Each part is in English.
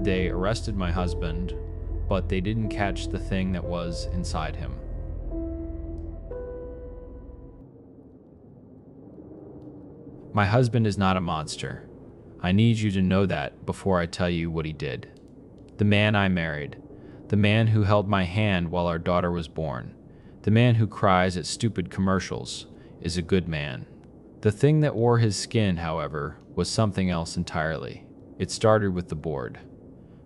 They arrested my husband, but they didn't catch the thing that was inside him. My husband is not a monster. I need you to know that before I tell you what he did. The man I married, the man who held my hand while our daughter was born, the man who cries at stupid commercials, is a good man. The thing that wore his skin, however, was something else entirely. It started with the board.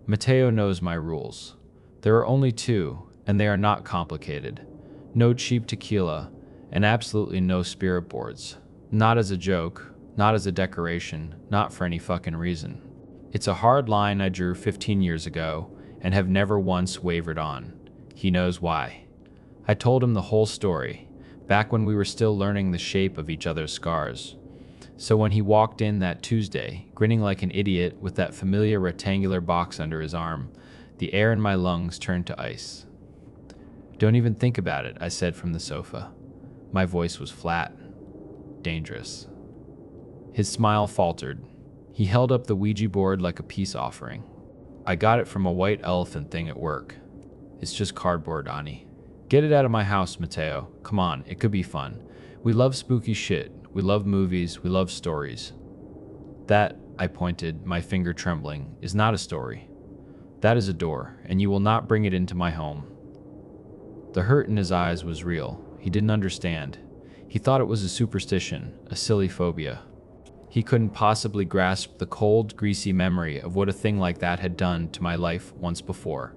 Mateo knows my rules. There are only two, and they are not complicated. No cheap tequila, and absolutely no spirit boards. Not as a joke, not as a decoration, not for any fucking reason. It's a hard line I drew 15 years ago and have never once wavered on. He knows why. I told him the whole story, back when we were still learning the shape of each other's scars. So when he walked in that Tuesday, grinning like an idiot with that familiar rectangular box under his arm, the air in my lungs turned to ice. "Don't even think about it," I said from the sofa. My voice was flat, dangerous. His smile faltered. He held up the Ouija board like a peace offering. "I got it from a white elephant thing at work. It's just cardboard, Ani. Get it out of my house, Mateo. Come on, it could be fun. We love spooky shit. We love movies. We love stories." "That," I pointed, my finger trembling, "is not a story. That is a door, and you will not bring it into my home." The hurt in his eyes was real. He didn't understand. He thought it was a superstition, a silly phobia. He couldn't possibly grasp the cold, greasy memory of what a thing like that had done to my life once before.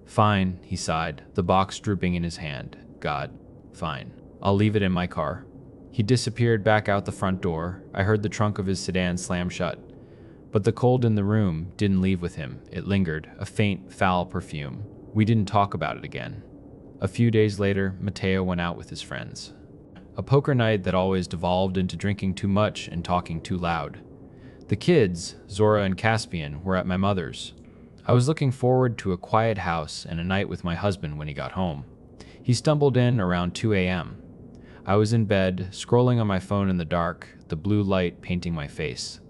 "Fine," he sighed, the box drooping in his hand. "God, fine. I'll leave it in my car." He disappeared back out the front door. I heard the trunk of his sedan slam shut. But the cold in the room didn't leave with him. It lingered, a faint, foul perfume. We didn't talk about it again. A few days later, Mateo went out with his friends. A poker night that always devolved into drinking too much and talking too loud. The kids, Zora and Caspian, were at my mother's. I was looking forward to a quiet house and a night with my husband when he got home. He stumbled in around 2 a.m. I was in bed, scrolling on my phone in the dark, the blue light painting my face.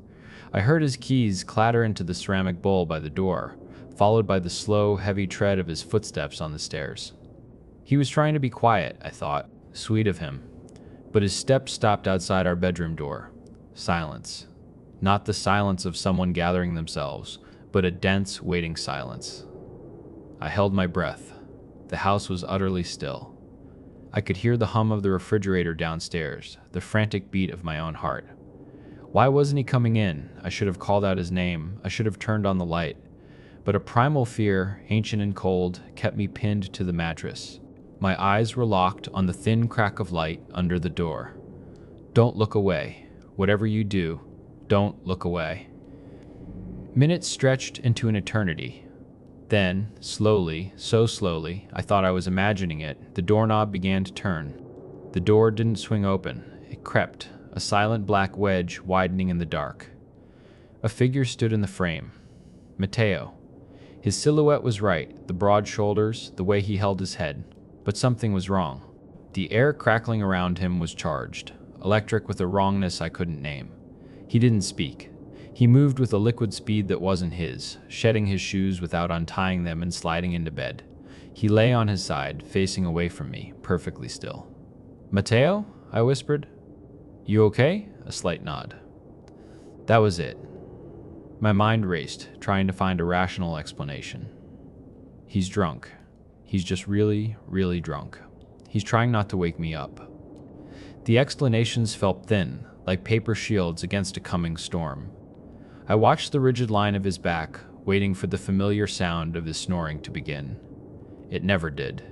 I heard his keys clatter into the ceramic bowl by the door, followed by the slow, heavy tread of his footsteps on the stairs. He was trying to be quiet, I thought. Sweet of him. But his steps stopped outside our bedroom door. Silence. Not the silence of someone gathering themselves, but a dense, waiting silence. I held my breath. The house was utterly still. I could hear the hum of the refrigerator downstairs, the frantic beat of my own heart. Why wasn't he coming in? I should have called out his name. I should have turned on the light. But a primal fear, ancient and cold, kept me pinned to the mattress. My eyes were locked on the thin crack of light under the door. Don't look away. Whatever you do, don't look away. Minutes stretched into an eternity. Then, slowly, so slowly, I thought I was imagining it, the doorknob began to turn. The door didn't swing open. It crept, a silent black wedge widening in the dark. A figure stood in the frame. Mateo. His silhouette was right, the broad shoulders, the way he held his head. But something was wrong. The air crackling around him was charged, electric with a wrongness I couldn't name. He didn't speak. He moved with a liquid speed that wasn't his, shedding his shoes without untying them and sliding into bed. He lay on his side, facing away from me, perfectly still. "Mateo?" I whispered. "You okay?" A slight nod. That was it. My mind raced, trying to find a rational explanation. He's drunk. He's just really, really drunk. He's trying not to wake me up. The explanations felt thin, like paper shields against a coming storm. I watched the rigid line of his back, waiting for the familiar sound of his snoring to begin. It never did.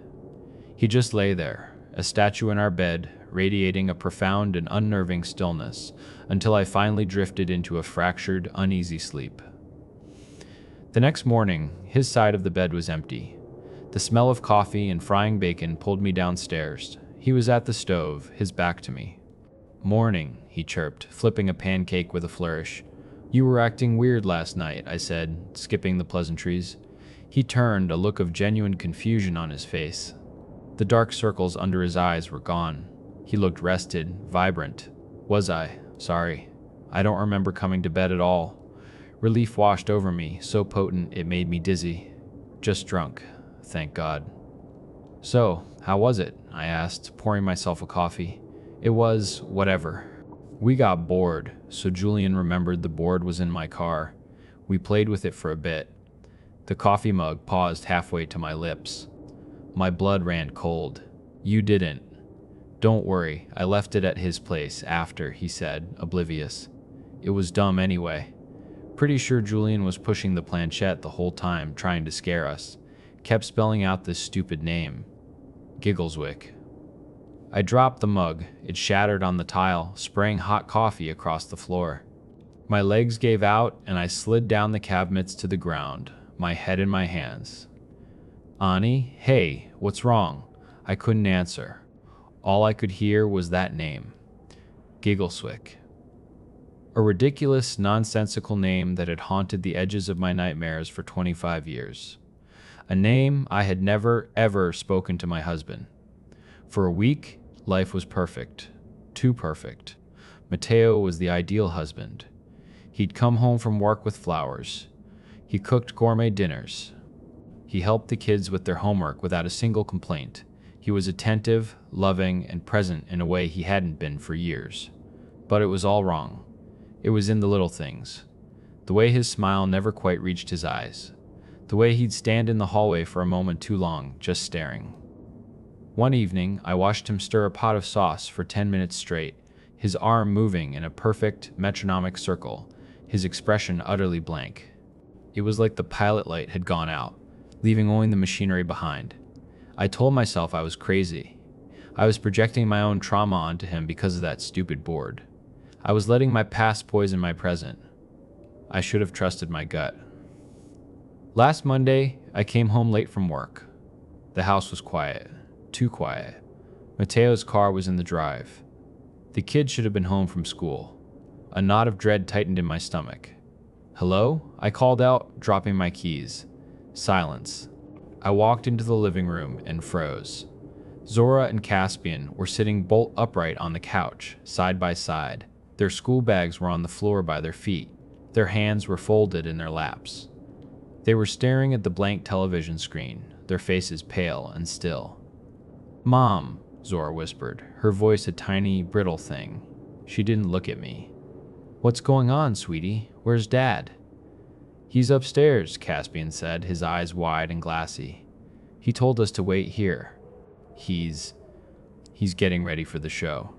He just lay there, a statue in our bed, radiating a profound and unnerving stillness, until I finally drifted into a fractured, uneasy sleep. The next morning, his side of the bed was empty. The smell of coffee and frying bacon pulled me downstairs. He was at the stove, his back to me. "Morning," he chirped, flipping a pancake with a flourish. "You were acting weird last night," I said, skipping the pleasantries. He turned, a look of genuine confusion on his face. The dark circles under his eyes were gone. He looked rested, vibrant. Was I? Sorry. I don't remember coming to bed at all. Relief washed over me, so potent it made me dizzy. Just drunk, thank God. So, how was it? I asked, pouring myself a coffee. It was whatever. We got bored, so Julian remembered the board was in my car. We played with it for a bit. The coffee mug paused halfway to my lips. My blood ran cold. You didn't. Don't worry, I left it at his place after, he said, oblivious. It was dumb anyway. Pretty sure Julian was pushing the planchette the whole time, trying to scare us. Kept spelling out this stupid name. Giggleswick. I dropped the mug. It shattered on the tile, spraying hot coffee across the floor. My legs gave out, and I slid down the cabinets to the ground, my head in my hands. Ani, hey, what's wrong? I couldn't answer. All I could hear was that name. Giggleswick. A ridiculous, nonsensical name that had haunted the edges of my nightmares for 25 years. A name I had never, ever spoken to my husband. For a week, life was perfect. Too perfect. Mateo was the ideal husband. He'd come home from work with flowers. He cooked gourmet dinners. He helped the kids with their homework without a single complaint. He was attentive, loving, and present in a way he hadn't been for years. But it was all wrong. It was in the little things. The way his smile never quite reached his eyes. The way he'd stand in the hallway for a moment too long, just staring. One evening, I watched him stir a pot of sauce for 10 minutes straight, his arm moving in a perfect, metronomic circle, his expression utterly blank. It was like the pilot light had gone out, leaving only the machinery behind. I told myself I was crazy. I was projecting my own trauma onto him because of that stupid board. I was letting my past poison my present. I should have trusted my gut. Last Monday, I came home late from work. The house was quiet. Too quiet. Mateo's car was in the drive. The kids should have been home from school. A knot of dread tightened in my stomach. Hello? I called out, dropping my keys. Silence. I walked into the living room and froze. Zora and Caspian were sitting bolt upright on the couch, side by side. Their school bags were on the floor by their feet. Their hands were folded in their laps. They were staring at the blank television screen, their faces pale and still. Mom, Zora whispered, her voice a tiny, brittle thing. She didn't look at me. What's going on, sweetie? Where's Dad? He's upstairs, Caspian said, his eyes wide and glassy. He told us to wait here. He's getting ready for the show.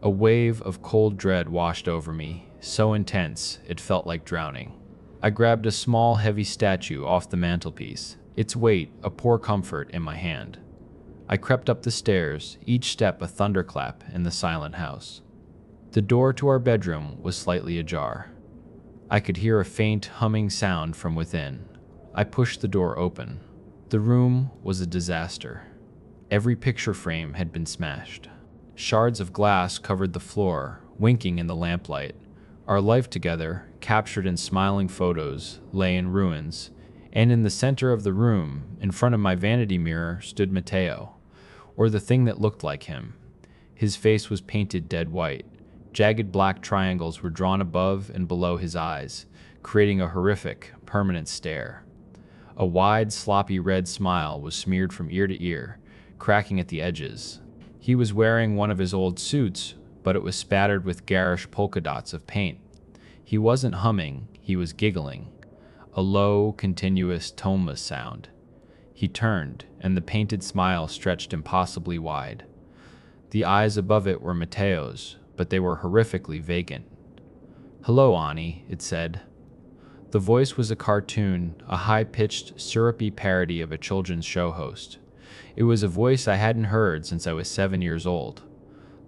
A wave of cold dread washed over me, so intense it felt like drowning. I grabbed a small, heavy statue off the mantelpiece, its weight a poor comfort in my hand. I crept up the stairs, each step a thunderclap in the silent house. The door to our bedroom was slightly ajar. I could hear a faint, humming sound from within. I pushed the door open. The room was a disaster. Every picture frame had been smashed. Shards of glass covered the floor, winking in the lamplight. Our life together, captured in smiling photos, lay in ruins, and in the center of the room, in front of my vanity mirror, stood Mateo, or the thing that looked like him. His face was painted dead white. Jagged black triangles were drawn above and below his eyes, creating a horrific, permanent stare. A wide, sloppy red smile was smeared from ear to ear, cracking at the edges. He was wearing one of his old suits, but it was spattered with garish polka dots of paint. He wasn't humming, he was giggling. A low, continuous, toneless sound. He turned, and the painted smile stretched impossibly wide. The eyes above it were Mateo's, but they were horrifically vacant. Hello, Ani, it said. The voice was a cartoon, a high-pitched, syrupy parody of a children's show host. It was a voice I hadn't heard since I was 7 years old.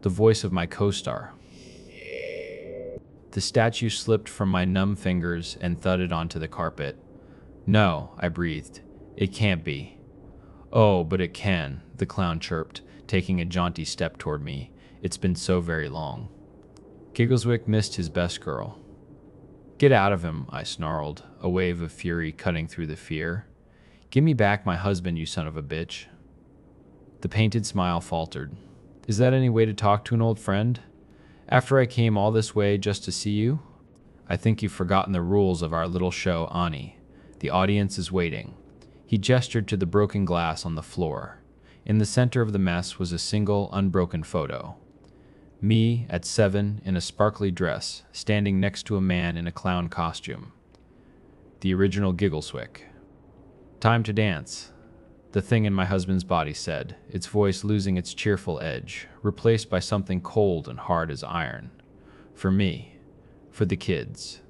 The voice of my co-star. The statue slipped from my numb fingers and thudded onto the carpet. No, I breathed. It can't be. Oh, but it can, the clown chirped, taking a jaunty step toward me. It's been so very long. Giggleswick missed his best girl. Get out of him, I snarled, a wave of fury cutting through the fear. Give me back my husband, you son of a bitch. The painted smile faltered. Is that any way to talk to an old friend? After I came all this way just to see you? I think you've forgotten the rules of our little show, Ani. The audience is waiting." He gestured to the broken glass on the floor. In the center of the mess was a single, unbroken photo. Me at 7 in a sparkly dress, standing next to a man in a clown costume. The original Giggleswick. "Time to dance," the thing in my husband's body said, its voice losing its cheerful edge, replaced by something cold and hard as iron. "For me. For the kids.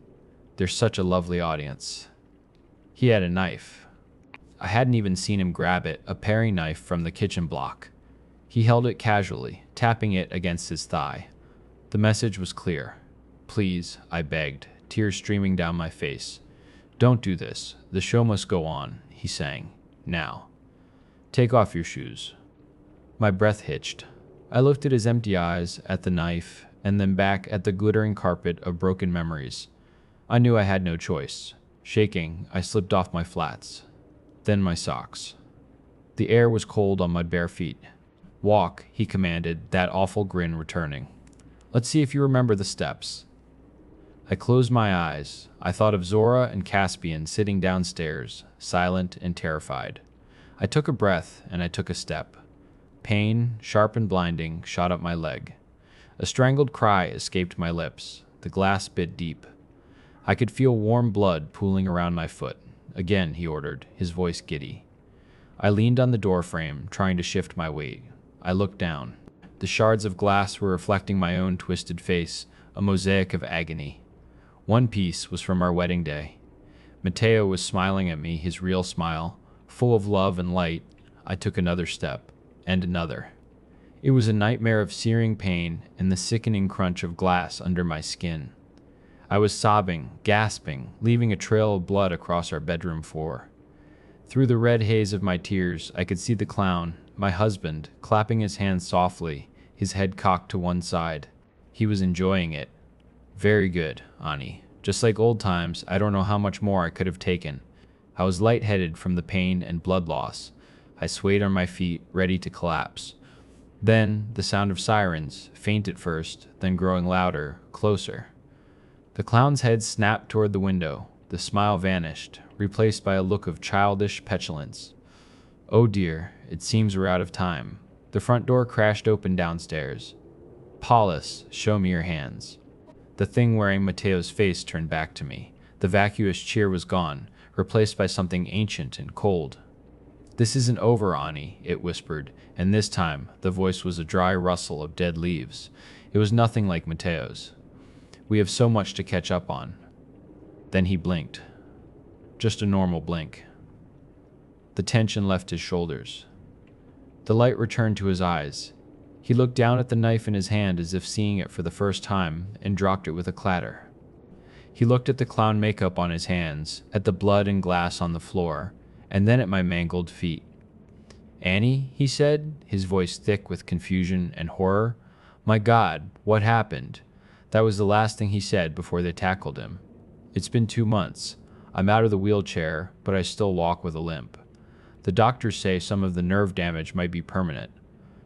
They're such a lovely audience." He had a knife. I hadn't even seen him grab it, a paring knife from the kitchen block. He held it casually, tapping it against his thigh. The message was clear. "Please," I begged, tears streaming down my face. "Don't do this. The show must go on," he sang. "Now. Take off your shoes." My breath hitched. I looked at his empty eyes, at the knife, and then back at the glittering carpet of broken memories. I knew I had no choice. Shaking, I slipped off my flats. Then my socks. The air was cold on my bare feet. "Walk," he commanded, that awful grin returning. "Let's see if you remember the steps." I closed my eyes. I thought of Zora and Caspian sitting downstairs, silent and terrified. I took a breath, and I took a step. Pain, sharp and blinding, shot up my leg. A strangled cry escaped my lips. The glass bit deep. I could feel warm blood pooling around my foot. "Again," he ordered, his voice giddy. I leaned on the doorframe, trying to shift my weight. I looked down. The shards of glass were reflecting my own twisted face, a mosaic of agony. One piece was from our wedding day. Mateo was smiling at me, his real smile, full of love and light. I took another step, and another. It was a nightmare of searing pain and the sickening crunch of glass under my skin. I was sobbing, gasping, leaving a trail of blood across our bedroom floor. Through the red haze of my tears, I could see the clown, my husband, clapping his hands softly, his head cocked to one side. He was enjoying it. "Very good, Ani. Just like old times, I don't know how much more I could have taken." I was lightheaded from the pain and blood loss. I swayed on my feet, ready to collapse. Then, the sound of sirens, faint at first, then growing louder, closer. The clown's head snapped toward the window. The smile vanished, replaced by a look of childish petulance. "Oh dear, it seems we're out of time." The front door crashed open downstairs. "Paulus, show me your hands." The thing wearing Mateo's face turned back to me. The vacuous cheer was gone, replaced by something ancient and cold. "This isn't over, Ani," it whispered, and this time the voice was a dry rustle of dead leaves. It was nothing like Mateo's. "We have so much to catch up on." Then he blinked. Just a normal blink. The tension left his shoulders. The light returned to his eyes. He looked down at the knife in his hand as if seeing it for the first time, and dropped it with a clatter. He looked at the clown makeup on his hands, at the blood and glass on the floor, and then at my mangled feet. "Annie," he said, his voice thick with confusion and horror. "My God, what happened?" That was the last thing he said before they tackled him. "It's been 2 months. I'm out of the wheelchair, but I still walk with a limp. The doctors say some of the nerve damage might be permanent.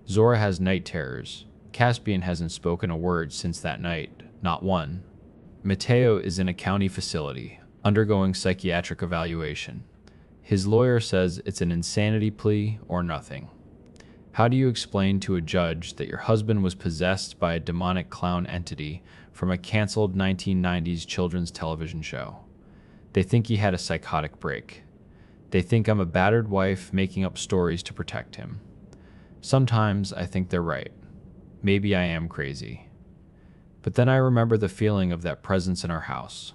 Zora has night terrors. Caspian hasn't spoken a word since that night, not one. Mateo is in a county facility, undergoing psychiatric evaluation. His lawyer says it's an insanity plea or nothing. How do you explain to a judge that your husband was possessed by a demonic clown entity from a canceled 1990s children's television show? They think he had a psychotic break. They think I'm a battered wife making up stories to protect him. Sometimes I think they're right. Maybe I am crazy. But then I remember the feeling of that presence in our house.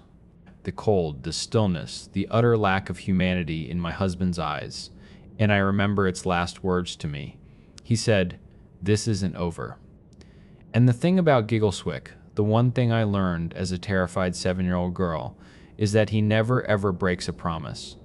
The cold, the stillness, the utter lack of humanity in my husband's eyes. And I remember its last words to me. He said, "This isn't over." And the thing about Giggleswick, the one thing I learned as a terrified 7-year-old girl, is that he never ever breaks a promise.